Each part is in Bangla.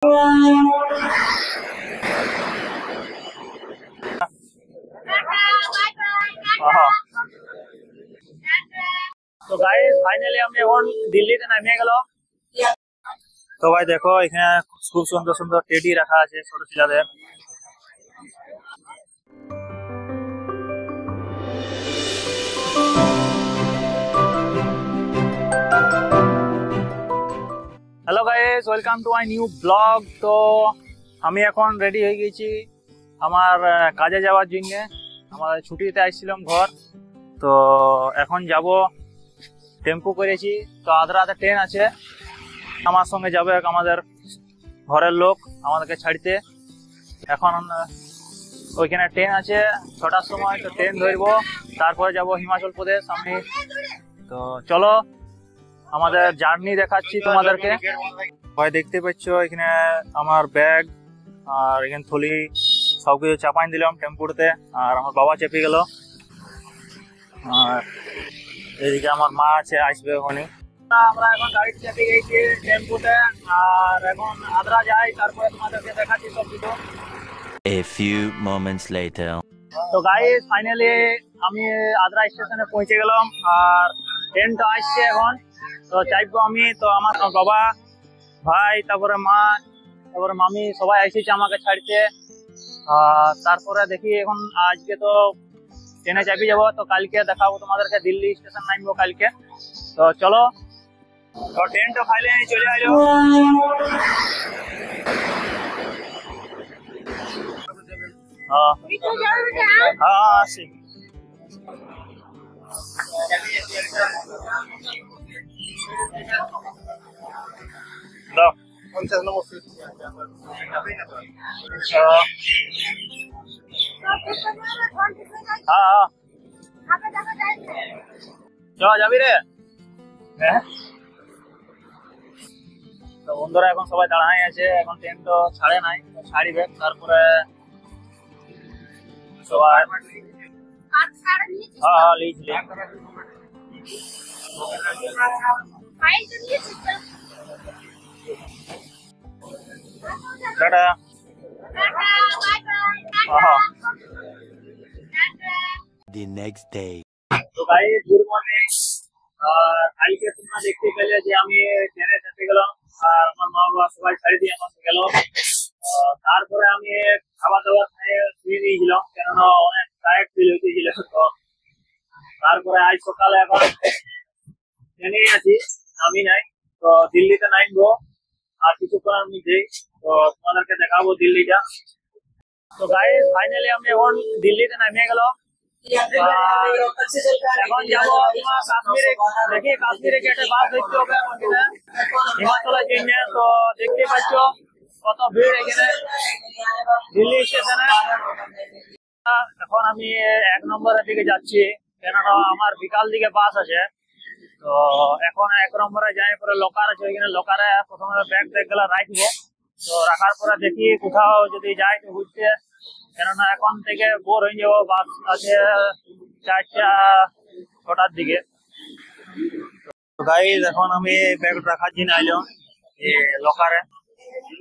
তো গাইস ফাইনালি আমি এখন দিল্লিতে নামিয়ে গেল। তো ভাই দেখো এখানে খুব সুন্দর সুন্দর টেডি রাখা আছে ছোট ছেলেদের। Hello guys, welcome to my new blog. তো আমি এখন রেডি হয়ে গেছি আমার কাজে যাওয়ার জন্য। আমার ছুটিতে আসছিলাম ঘর, তো এখন যাব। টেম্পো করেছি, তো আদ্রাতে ট্রেন আছে। আমার সঙ্গে যাবে আমাদের ঘরের লোক আমাদেরকে ছাড়তে। এখন ওইখানে ট্রেন আছে 6টার সময়, তো ট্রেন ধরবো, তারপরে যাব হিমাচল প্রদেশ আমি। তো চলো আমাদের জার্নি দেখাচ্ছি তোমাদেরকে। ভাই দেখতে পাচ্ছ এখানে আমার ব্যাগ আর এখানে থলি সবকিছু চাপাই দিলাম টেম্পুতে, আর আমার বাবা চেপে গেল। আর এদিকে আমার মা আছে, আসবে ওখানে। আমরা এখন গাড়ি চেপে গেছি টেম্পুতে, আর এখন আদ্রা যাই, তারপরে তোমাদেরকে দেখাচ্ছি সব কিছু। A few moments later. তো গাইস ফাইনালি আমি আদ্রা স্টেশনে পৌঁছে গেলাম, আর ট্রেনটা আসছে এখন। তো চাইবো আমি, তো আমার বাবা, ভাই, তারপরে মা, তারপরে মামি সবাই এসেছে আমাকে ছাড়তে। তারপরে দেখি এখন আজকে তো ট্রেনে চাপি যাবো, তো কালকে দেখাবো তোমাদেরকে দিল্লি স্টেশন নামবো কালকে। তো চলো, তো ট্রেনটা ফাইনালি চলে আসলো। হ্যাঁ আসি। দাও 50 নম্বর সিট। হ্যাঁ চল যাবি রে। হ্যাঁ, তো বন্ধুরা এখন সবাই দাঁড়ায় আছে, এখন ট্রেন তো ছাড়ে নাই, ছাড়িবে তারপরে সবাই। হ্যাঁ লিখলি টাটা। The next day. তো গাইস গুড মর্নিং। কালকে তোমরা দেখতে পেলে যে আমি ট্রেনে চেপে গেলাম, আর আমার মা বাবা সবাই ছাড়ি দিয়ে আমাকে গেল। তারপরে আমি খাবার দাবার খেয়ে শুয়ে দিয়েছিলাম, কেননা অনেক টায়ার্ড ফিল হইতেছিল। তো তারপরে আজ সকালে এখন ট্রেনে আছি, আমি নাই। তো দিল্লিতে নামবো আর কিছুক্ষণের মধ্যেই, তো তোমাদেরকে দেখাবো দিল্লিটা। তো গাইস ফাইনালি আমি এখন দিল্লিতে নামিয়ে গেল। এখন যাবো কাশ্মীরে, দেখি কাশ্মীরে গেটে বাস দেখতে হবে হিমাচলের জন্য। তো দেখতে পাচ্ছ কত ভিড় এখানে দিল্লি স্টেশনে। এখন আমি 1 নম্বরের দিকে যাচ্ছি, কেননা আমার বিকাল দিকে বাস আছে। তো এখন 1 নম্বরে যাই, পরে লকার আছে, ওইখানে লকারে প্রথমে ব্যাগ গুলো রাখবো। তো রাখার পরে দেখি কোথাও যদি যাই তো ঘুরতে, কেননা এখন থেকে বোর হয়ে যাবো। বাস আছে 4টা-6টার দিকে। তো গাইস এখন আমি ব্যাগ রাখার জন্য আইলাম লকারে।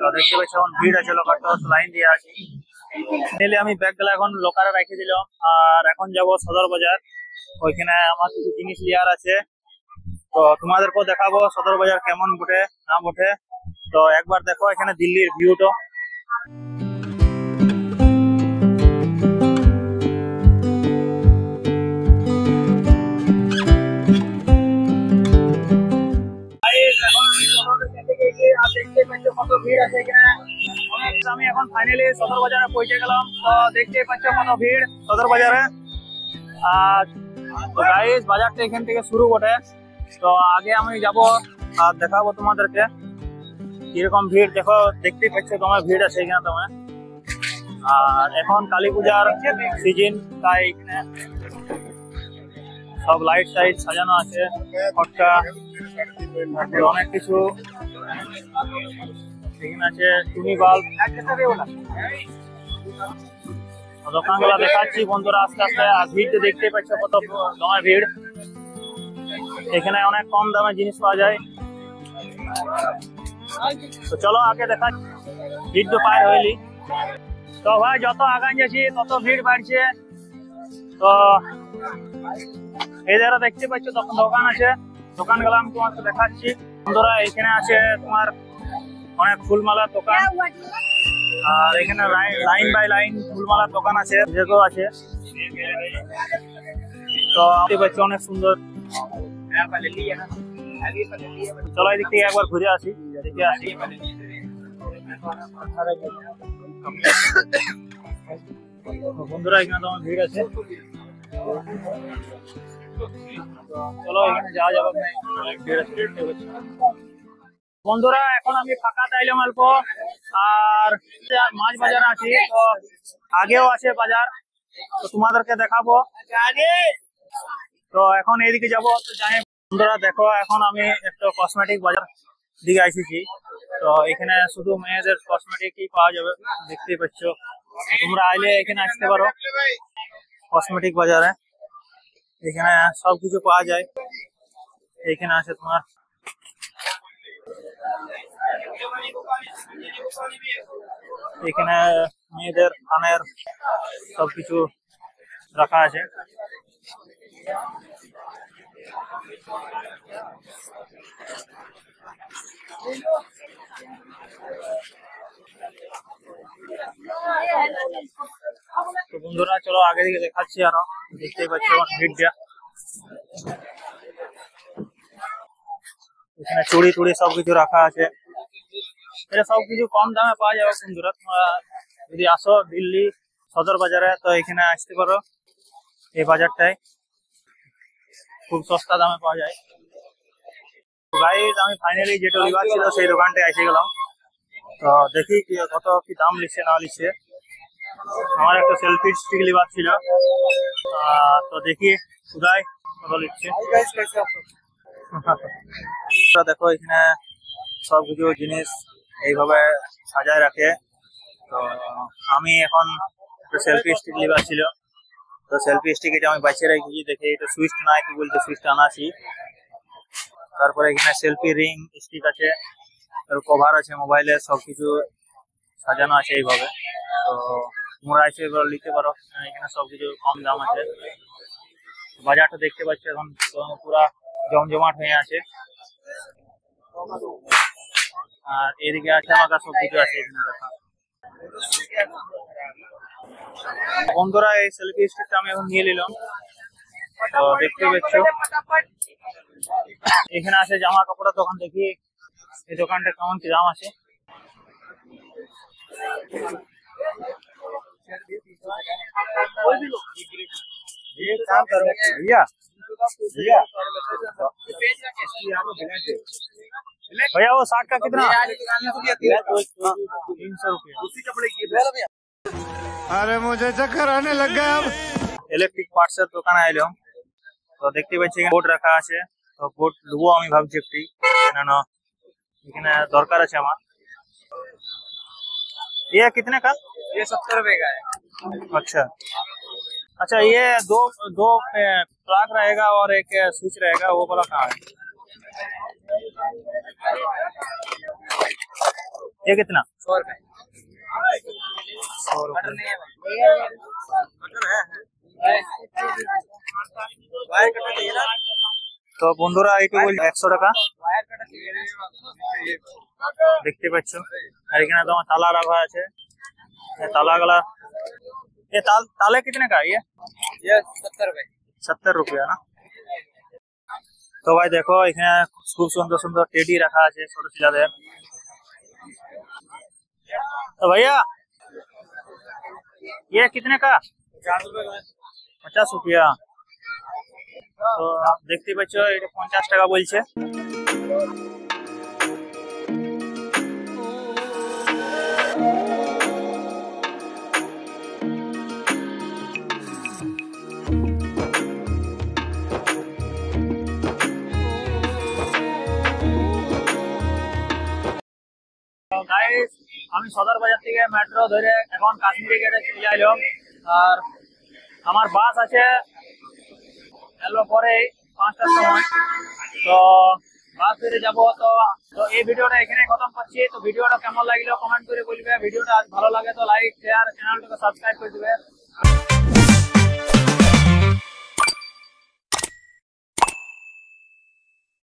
তো দেখতে পাচ্ছি এখন ভিড় আছে, লকারটা লাইন দিয়ে আছি। নিলে আমি ব্যাগ গুলো এখন লকারে রেখে দিলাম, আর এখন যাব সদর বাজার। ওইখানে আমার কিছু জিনিস নেওয়ার আছে, তো তোমাদেরকেও দেখাবো সদর বাজার কেমন বটে না বটে। তো একবার দেখো এখানে দিল্লির ভিউটা। আমি এখন ফাইনালি সদর বাজারে পৌঁছে গেলাম। তো দেখতে পাচ্ছ কত ভিড় সদর বাজারে। আর গাইস বাজারটা এখান থেকে শুরু বটে। তো আগে আমি যাব আর দেখাবো তোমাদেরকে কিরকম ভিড়। দেখো দেখতেই পাচ্ছ তোমার ভিড় আছে এখানে তোমার। আর এখন কালী পূজার সিজন, তাই এখানে সব লাইট টাইট সাজানো আছে, ফটকা অনেক কিছু এখানে আছে, টুনি বাল্ব। দোকানগুলো দেখাচ্ছি বন্ধুরা আস্তে আস্তে। আর ভিড় দেখতে পাচ্ছ কত দমে ভিড়। এখানে অনেক কম দামে জিনিস পাওয়া যায়। তো চলো আগে দেখা, ভিড় তো পার হইলি। তো ভাই যত আগান যাচ্ছি তত ভিড় বাড়ছে। তো এই যারা দেখতে পাচ্ছ তখন দোকান আছে, দোকান গুলো আমি তোমাকে দেখাচ্ছি। বন্ধুরা এখানে আছে তোমার অনেক ফুলমালার দোকান, আর এখানে লাইন বাই লাইন ফুলমালার দোকান আছে, যেগুলো আছে। তো দেখতে পাচ্ছ অনেক সুন্দর। চলো এই দিক থেকে একবার ঘুরে আসি, দেখে আসি। বন্ধুরা এখানে তো ভিড় আছে, চলো এখানে যাওয়া যাবে। বন্ধুরা এখন আমি ফাঁকাতে আইলাম অল্প, আর মাছ বাজার আছি। তো আগেও আছে বাজার, তো তোমাদেরকে দেখাবো। তো এখন এইদিকে যাবো। তো জানি বন্ধুরা দেখো, এখন আমি একটা কসমেটিক বাজার দিকে এসেছি। তো এখানে শুধু মেয়েদের কসমেটিকই পাওয়া যাবে, দেখতেই পাচ্ছ। তোমরা আইলে এখানে আসতে পারো কসমেটিক বাজারে, এখানে সবকিছু পাওয়া যায়। এখানে আছে তোমার এখানে মেয়েদের কানের সবকিছু রাখা আছে। তো বন্ধুরা চলো আগে দিকে দেখাচ্ছি, আরো দেখতেই পাচ্ছ ভিড়টা। এখানে চুড়ি টুড়ি সবকিছু রাখা আছে, এটা সবকিছু কম দামে পাওয়া যাবে। বন্ধুরা তোমরা যদি আসো দিল্লি সদর বাজারে, তো এখানে আসতে পারো। এই বাজারটায় খুব সস্তা দামে পাওয়া যায়। গাইজ আমি ফাইনালি যেটা লিবার ছিল সেই দোকানটায় এসে গেলাম। তো দেখি কত কি দাম লিখছে না লিখছে। আমার একটা সেলফি স্টিক লিবার ছিল, তো দেখি কোথায় কত লিখছে। দেখো এখানে সবকিছু জিনিস এইভাবে সাজায় রাখে। তো আমি এখন একটা সেলফি স্টিক লিবার ছিল, তো সেলফি স্টিক এটা আমি বাঁচিয়ে রেখেছি। দেখে এটা সুইচ নাই কি বলতে, সুইচটা আনাছি। তারপরে এখানে সেলফি রিং স্টিক আছে, কভার আছে মোবাইলের, সবকিছু সাজানো আছে এইভাবে। তো তোমরা এসে এবার নিতে পারো, এখানে সবকিছু কম দাম আছে। বাজারটা দেখতে পাচ্ছ এখন পুরা জমজমাট হয়ে আছে। আর এদিকে আছে আমার সবকিছু আছে এখানে দেখা। বন্ধুরা এই সেলফি স্টিকটা আমি এখন নিয়ে নিলাম। তো দেখতে পাচ্ছ এখানে আছে জামা কাপড়ের দোকান। দেখি এই দোকানটা কেমন কি দাম আছে। भैया वो 60 का कितना? 300 रुपया। अरे मुझे चक्कर आने लग गया अब। ইলেকট্রিক পার্টসের দোকানে আইলাম। তো দেখতে পাচ্ছি বোর্ড রাখা আছে, তো বোর্ড লুবো আমি ভাবছি একটি, কেন এখানে দরকার আছে আমার। ये कितने का? ये 70 रुपए का है। अच्छा अच्छा, ये दो दो प्लग रहेगा और एक स्विच रहेगा, वो वाला कहाँ है? ये कितना? 100 रुपए। 100 बटर रुपये। नहीं है भाई। बटर है। वायर कटर चाहिए ना? তো বন্ধুরা এইটু বল 100 টাকা वायर कटर चाहिए। দেখতে পাচ্ছ। আর এখানে তোমার তালা রাখা আছে, ताला गला। ये ताले कितने का है ये? 70 रुपए। 70 रुपया ना। तो भाई देखो এখানে খুব সুন্দর সুন্দর টেডি রাখা আছে ছোট ছেলেদের। तो भैया ये कितने का? 50 रुपया। तो দেখতে পাচ্ছ এটা 50 টাকা বলছে। গাইস আমি সদর বাজার থেকে মেট্রো ধরে এখন কাশ্মীরি গেটে চলে এলাম। আর আমার বাস আছে এলো পরে 5টার সময়। তো বাস ফিরে যাবো। তো তো এই ভিডিওটা এখানে খতম করছি। তো ভিডিওটা কেমন লাগলো কমেন্ট করে বলবে। ভিডিওটা ভালো লাগে তো লাইক শেয়ার চ্যানেলটাকে সাবস্ক্রাইব করে দিবে।